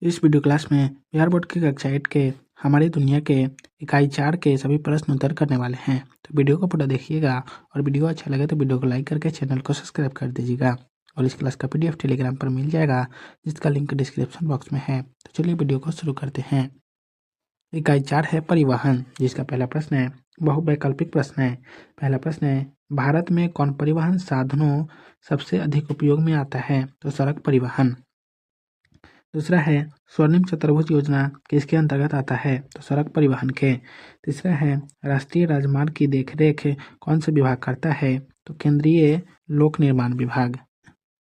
इस video class में Bihar board की कक्षा 8 के हमारी दुनिया के इकाई 4 के सभी प्रश्न उत्तर करने वाले हैं। तो वीडियो को पूरा देखिएगा और वीडियो अच्छा लगे तो वीडियो को लाइक करके चैनल को सब्सक्राइब कर दीजिएगा। और इस क्लास का PDF टेलीग्राम पर मिल जाएगा, जिसका लिंक डिस्क्रिप्शन बॉक्स में है। तो चलिए वीडियो को शुरू करते हैं। इकाई 4 है परिवहन, जिसका पहला प्रश्न है बहुवैकल्पिक प्रश्न है। पहला प्रश्न है, भारत में कौन परिवहन साधनों सबसे अधिक उपयोग में आता है? तो सड़क परिवहन। दूसरा है, स्वर्णिम चतुर्भुज योजना किसके अंतर्गत आता है? तो सड़क परिवहन के। तीसरा है, राष्ट्रीय राजमार्ग की देखरेख कौन सा विभाग करता है? तो केंद्रीय लोक निर्माण विभाग।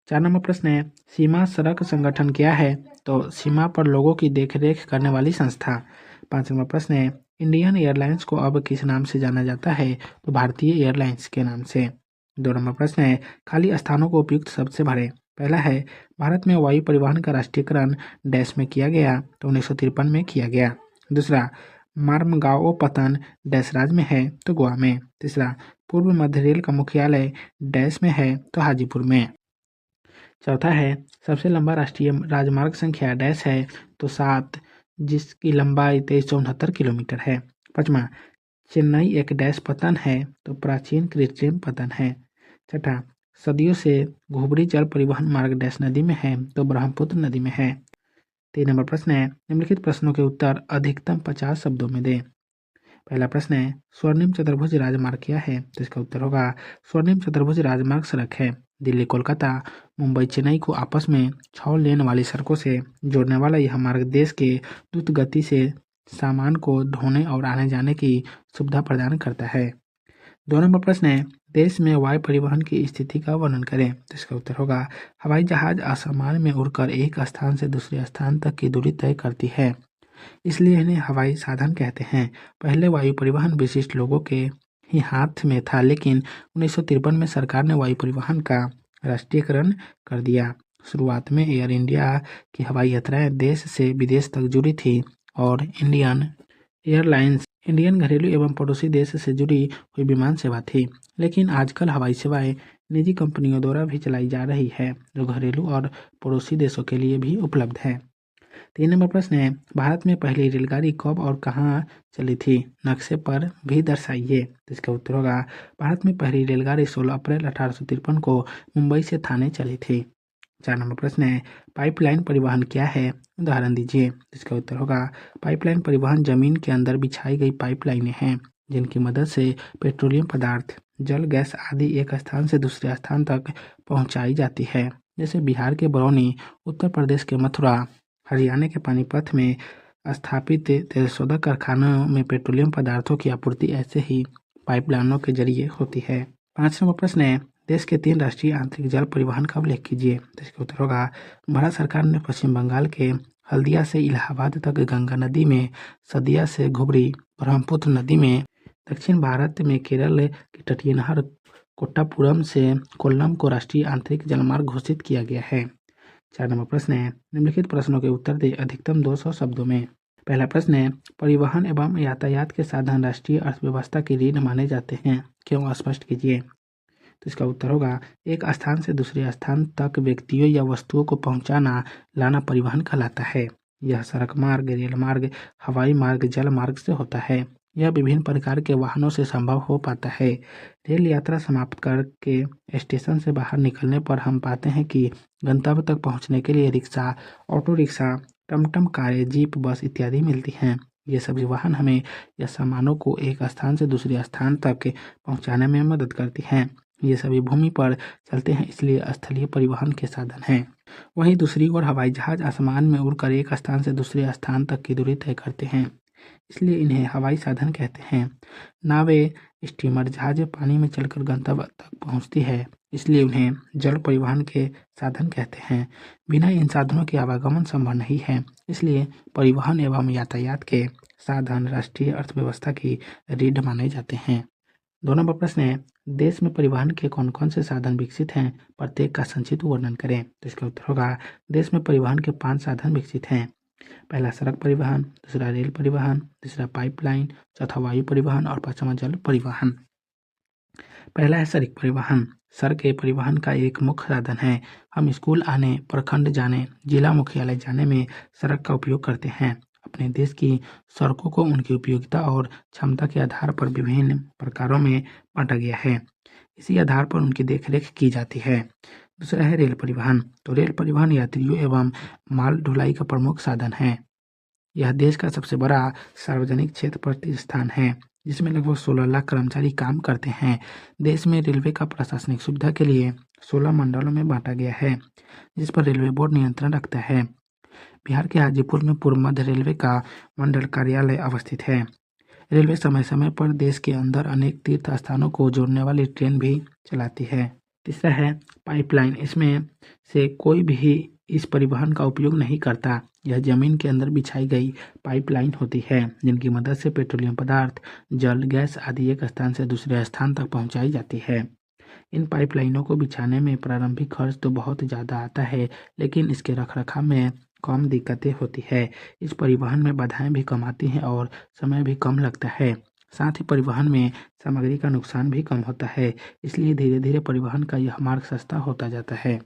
4 नंबर प्रश्न है, सीमा सड़क संगठन क्या है? तो सीमा पर लोगों की देखरेख करने वाली संस्था। 5 नंबर प्रश्न है, इंडियन एयरलाइंस को अब किस नाम से जाना जाता है? तो भारतीय एयरलाइंस के नाम से। 2 नंबर प्रश्न है, खाली स्थानों को उपयुक्त शब्द से भरें। पहला है, भारत में वायु परिवहन का राष्ट्रीयकरण डैश में किया गया? तो 1953 में किया गया। दूसरा, मार्मगाओ डैश राज्य में है? तो गोवा में। तीसरा, पूर्व मध्य रेल का मुख्यालय डैश में है? तो हाजीपुर में। चौथा है, सबसे लंबा राष्ट्रीय राजमार्ग संख्या डैश है? तो 7, जिसकी लंबाई 2369 किलोमीटर है। पाँचवा, चेन्नई एक डैश पतन है? तो प्राचीन कृत्रिम पतन है। छठा, सदियों से घुबरी जल परिवहन मार्ग डैश नदी में है? तो ब्रह्मपुत्र नदी में है। 3 नंबर प्रश्न है, निम्नलिखित प्रश्नों के उत्तर अधिकतम 50 शब्दों में दें। पहला प्रश्न है, स्वर्णिम चतुर्भुज राजमार्ग क्या है? तो इसका उत्तर होगा, स्वर्णिम चतुर्भुज राजमार्ग सड़क है दिल्ली कोलकाता मुंबई चेन्नई को आपस में 6 लेन वाली सड़कों से जोड़ने वाला यह मार्ग देश के द्रुत गति से सामान को ढोने और आने जाने की सुविधा प्रदान करता है। 2 नंबर प्रश्न है, देश में वायु परिवहन की स्थिति का वर्णन करें। तो इसका उत्तर होगा, हवाई जहाज आसमान में उड़कर एक स्थान से दूसरे स्थान तक की दूरी तय करती है, इसलिए इन्हें हवाई साधन कहते हैं। पहले वायु परिवहन विशिष्ट लोगों के ही हाथ में था, लेकिन 1953 में सरकार ने वायु परिवहन का राष्ट्रीयकरण कर दिया। शुरुआत में एयर इंडिया की हवाई यात्राएं देश से विदेश तक जुड़ी थी और इंडियन एयरलाइंस इंडियन घरेलू एवं पड़ोसी देश से जुड़ी हुई विमान सेवा थी। लेकिन आजकल हवाई सेवाएं निजी कंपनियों द्वारा भी चलाई जा रही है, जो घरेलू और पड़ोसी देशों के लिए भी उपलब्ध है। 3 नंबर प्रश्न है, भारत में पहली रेलगाड़ी कब और कहाँ चली थी? नक्शे पर भी दर्शाइए। तो इसका उत्तर होगा, भारत में पहली रेलगाड़ी 16 अप्रैल 1853 को मुंबई से थाने चली थी। 4 नंबर प्रश्न है, पाइपलाइन परिवहन क्या है? उदाहरण दीजिए। इसका उत्तर होगा, पाइपलाइन परिवहन जमीन के अंदर बिछाई गई पाइपलाइनें हैं, जिनकी मदद से पेट्रोलियम पदार्थ, जल, गैस आदि एक स्थान से दूसरे स्थान तक पहुंचाई जाती है। जैसे बिहार के बरौनी, उत्तर प्रदेश के मथुरा, हरियाणा के पानीपत में स्थापित तेलशोधक कारखानों में पेट्रोलियम पदार्थों की आपूर्ति ऐसे ही पाइपलाइनों के जरिए होती है। 5 नंबर प्रश्न है, देश के 3 राष्ट्रीय आंतरिक जल परिवहन का उल्लेख कीजिए। तो इसका उत्तर होगा, भारत सरकार ने पश्चिम बंगाल के हल्दिया से इलाहाबाद तक गंगा नदी में, सदिया से घुबरी ब्रह्मपुत्र नदी में, दक्षिण भारत में केरल की तटीय नहर कोट्टापुरम से कोल्लम को राष्ट्रीय आंतरिक जलमार्ग घोषित किया गया है। 4 नंबर प्रश्न है, निम्नलिखित प्रश्नों के उत्तर दे अधिकतम 200 शब्दों में। पहला प्रश्न है, परिवहन एवं यातायात के साधन राष्ट्रीय अर्थव्यवस्था की रीढ़ माने जाते हैं, क्यों? स्पष्ट कीजिए। तो इसका उत्तर होगा, एक स्थान से दूसरे स्थान तक व्यक्तियों या वस्तुओं को पहुंचाना लाना परिवहन कहलाता है। यह सड़क मार्ग, रेल मार्ग, हवाई मार्ग, जल मार्ग से होता है। यह विभिन्न प्रकार के वाहनों से संभव हो पाता है। रेल यात्रा समाप्त करके स्टेशन से बाहर निकलने पर हम पाते हैं कि गंतव्य तक पहुंचने के लिए रिक्शा, ऑटो रिक्शा, टमटम, कारें, जीप, बस इत्यादि मिलती हैं। ये सभी वाहन हमें या सामानों को एक स्थान से दूसरे स्थान तक पहुंचाने में मदद करती हैं। ये सभी भूमि पर चलते हैं, इसलिए स्थलीय परिवहन के साधन हैं। वहीं दूसरी ओर हवाई जहाज आसमान में उड़कर एक स्थान से दूसरे स्थान तक की दूरी तय करते हैं, इसलिए इन्हें हवाई साधन कहते हैं। नावें, स्टीमर, जहाजें पानी में चलकर गंतव्य तक पहुंचती है, इसलिए उन्हें जल परिवहन के साधन कहते हैं। बिना इन साधनों के आवागमन संभव नहीं है, इसलिए परिवहन एवं यातायात के साधन राष्ट्रीय अर्थव्यवस्था की रीढ़ माने जाते हैं। 2 नंबर प्रश्न है, देश में परिवहन के कौन कौन से साधन विकसित हैं? प्रत्येक का संक्षिप्त वर्णन करें। तो इसका उत्तर होगा, देश में परिवहन के 5 साधन विकसित हैं। पहला सड़क परिवहन, दूसरा रेल परिवहन, तीसरा पाइपलाइन, चौथा वायु परिवहन और पांचवा जल परिवहन। पहला है सड़क परिवहन। सड़कें परिवहन का एक मुख्य साधन है। हम स्कूल आने, प्रखंड जाने, जिला मुख्यालय जाने में सड़क का उपयोग करते हैं। अपने देश की सड़कों को उनकी उपयोगिता और क्षमता के आधार पर विभिन्न प्रकारों में बांटा गया है। इसी आधार पर उनकी देखरेख की जाती है। दूसरा है रेल परिवहन। तो रेल परिवहन यात्रियों एवं माल ढुलाई का प्रमुख साधन है। यह देश का सबसे बड़ा सार्वजनिक क्षेत्र प्रतिष्ठान है, जिसमें लगभग 16 लाख कर्मचारी काम करते हैं। देश में रेलवे का प्रशासनिक सुविधा के लिए 16 मंडलों में बांटा गया है, जिस पर रेलवे बोर्ड नियंत्रण रखता है। बिहार के हाजीपुर में पूर्व मध्य रेलवे का मंडल कार्यालय अवस्थित है। रेलवे समय समय पर देश के अंदर अनेक तीर्थ स्थानों को जोड़ने वाली ट्रेन भी चलाती है। तीसरा है पाइपलाइन। इसमें से कोई भी इस परिवहन का उपयोग नहीं करता। यह जमीन के अंदर बिछाई गई पाइपलाइन होती है, जिनकी मदद से पेट्रोलियम पदार्थ, जल, गैस आदि एक स्थान से दूसरे स्थान तक पहुंचाई जाती है। इन पाइपलाइनों को बिछाने में प्रारंभिक खर्च तो बहुत ज़्यादा आता है, लेकिन इसके रखरखाव में कम दिक्कतें होती है। इस परिवहन में बाधाएं भी कम आती हैं और समय भी कम लगता है। साथ ही परिवहन में सामग्री का नुकसान भी कम होता है, इसलिए धीरे धीरे परिवहन का यह मार्ग सस्ता होता जाता है।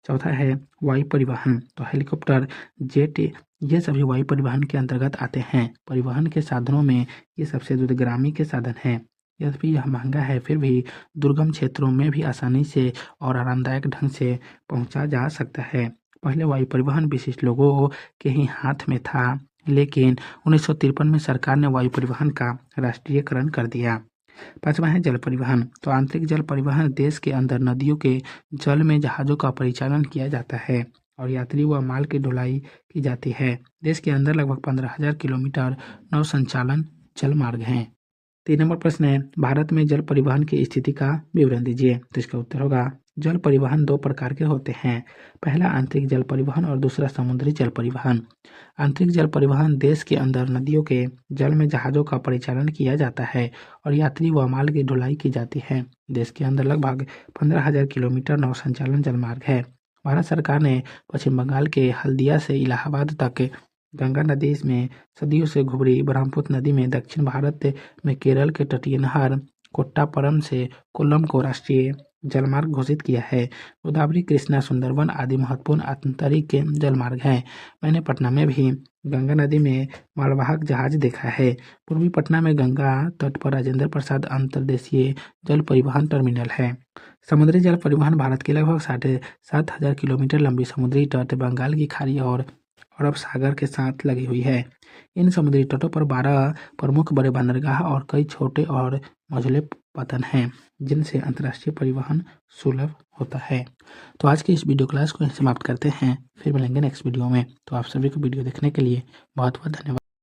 चौथा है वायु परिवहन। तो हेलीकॉप्टर, जेट, ये सभी वायु परिवहन के अंतर्गत आते हैं। परिवहन के साधनों में ये सबसे दूरगामी के साधन हैं। यद्यपि यह महंगा है, फिर भी दुर्गम क्षेत्रों में भी आसानी से और आरामदायक ढंग से पहुंचा जा सकता है। पहले वायु परिवहन विशिष्ट लोगों के ही हाथ में था, लेकिन 1953 में सरकार ने वायु परिवहन का राष्ट्रीयकरण कर दिया। पांचवा है जल परिवहन। तो आंतरिक जल परिवहन देश के अंदर नदियों के जल में जहाज़ों का परिचालन किया जाता है और यात्री व माल की ढुलाई की जाती है। देश के अंदर लगभग 15,000 किलोमीटर नौ संचालन जल मार्ग हैं। 3 नंबर प्रश्न है, भारत में जल परिवहन की स्थिति का विवरण दीजिए। तो इसका उत्तर होगा, जल परिवहन 2 प्रकार के होते हैं। पहला आंतरिक जल परिवहन और दूसरा समुद्री जल परिवहन। आंतरिक जल परिवहन देश के अंदर नदियों के जल में जहाज़ों का परिचालन किया जाता है और यात्री व माल की ढुलाई की जाती है। देश के अंदर लगभग 15,000 किलोमीटर नौ संचालन जलमार्ग है। भारत सरकार ने पश्चिम बंगाल के हल्दिया से इलाहाबाद तक गंगा नदी में सदियों से घुबरी, ब्रह्मपुत्र नदी में दक्षिण भारत में केरल के तटीय नहर कोट्टापरम से कोल्लम को राष्ट्रीय जलमार्ग घोषित किया है। गोदावरी, कृष्णा, सुंदरबन आदि महत्वपूर्ण आंतरिक जलमार्ग हैं। मैंने पटना में भी गंगा नदी में मालवाहक जहाज देखा है। पूर्वी पटना में गंगा तट पर राजेंद्र प्रसाद अंतर्देशीय जल परिवहन टर्मिनल है। समुद्री जल परिवहन भारत की लगभग 7,500 किलोमीटर लंबी समुद्री तट बंगाल की खाड़ी और अरब सागर के साथ लगी हुई है। इन समुद्री तटों पर 12 प्रमुख बड़े बंदरगाह और कई छोटे और मझले पतन हैं, जिनसे अंतर्राष्ट्रीय परिवहन सुलभ होता है। तो आज की इस वीडियो क्लास को यहीं समाप्त करते हैं। फिर मिलेंगे नेक्स्ट वीडियो में। तो आप सभी को वीडियो देखने के लिए बहुत बहुत धन्यवाद।